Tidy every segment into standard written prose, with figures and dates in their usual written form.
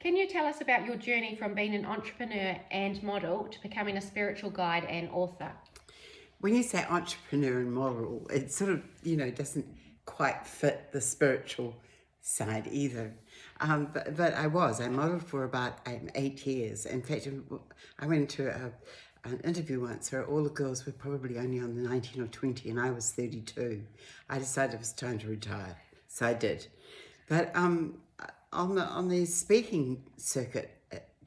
can you tell us about your journey from being an entrepreneur and model to becoming a spiritual guide and author? When you say entrepreneur and model, it sort of, doesn't quite fit the spiritual side either. But I modeled for about 8 years. In fact, I went to an interview once where all the girls were probably only on the 19 or 20 and I was 32. I decided it was time to retire, so I did. But on the speaking circuit,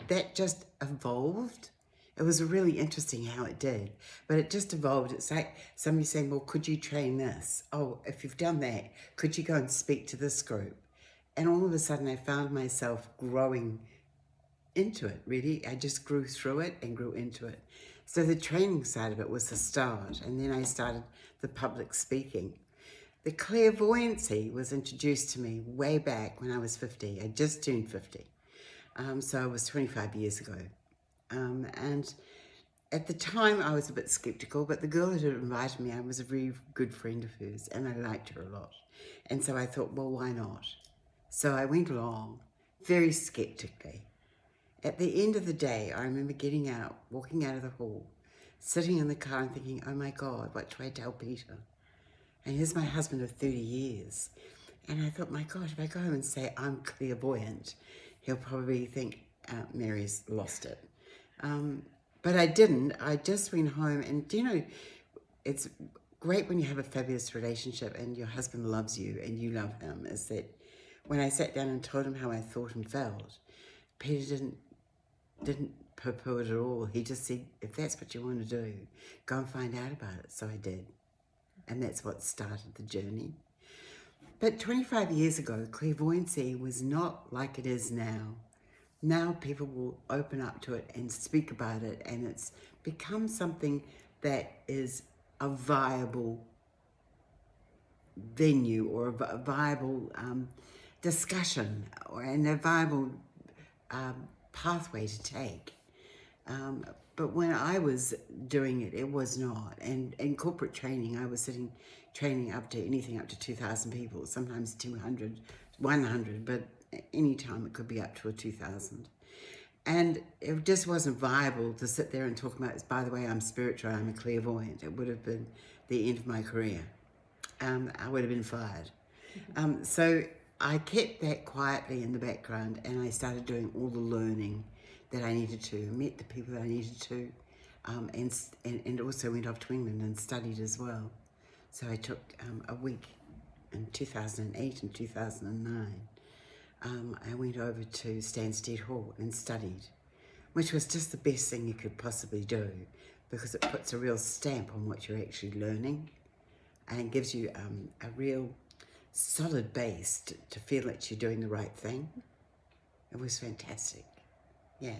that just evolved. It was really interesting how it did, but it just evolved. It's like somebody saying, well, could you train this? Oh, if you've done that, could you go and speak to this group? And all of a sudden I found myself growing into it, really. I just grew through it and grew into it. So the training side of it was the start, and then I started the public speaking. The clairvoyancy was introduced to me way back when I was 50. I just turned 50. So it was 25 years ago. And at the time I was a bit skeptical, but the girl that had invited me, I was a very good friend of hers and I liked her a lot. And so I thought, well, why not? So I went along very skeptically. At the end of the day, I remember getting out, walking out of the hall, sitting in the car and thinking, oh my God, what do I tell Peter? And here's my husband of 30 years. And I thought, my God, if I go home and say I'm clairvoyant, he'll probably think Mary's lost it. But I didn't. I just went home and, it's great when you have a fabulous relationship and your husband loves you and you love him, is that when I sat down and told him how I thought and felt, Peter didn't poo-poo it at all. He just said, if that's what you want to do, go and find out about it. So I did. And that's what started the journey. But 25 years ago, clairvoyancy was not like it is now. Now people will open up to it and speak about it, and it's become something that is a viable venue or a viable discussion and a viable pathway to take. But when I was doing it, it was not. And in corporate training, I was training up to anything up to 2,000 people, sometimes 200, 100, but any time it could be up to a 2,000. And it just wasn't viable to sit there and talk about, by the way, I'm spiritual, I'm a clairvoyant. It would have been the end of my career. I would have been fired. So I kept that quietly in the background and I started doing all the learning that I needed to, met the people that I needed to, and also went off to England and studied as well. So I took a week in 2008 and 2009. I went over to Stansted Hall and studied, which was just the best thing you could possibly do because it puts a real stamp on what you're actually learning and gives you a real solid base to feel that you're doing the right thing. It was fantastic. Yeah.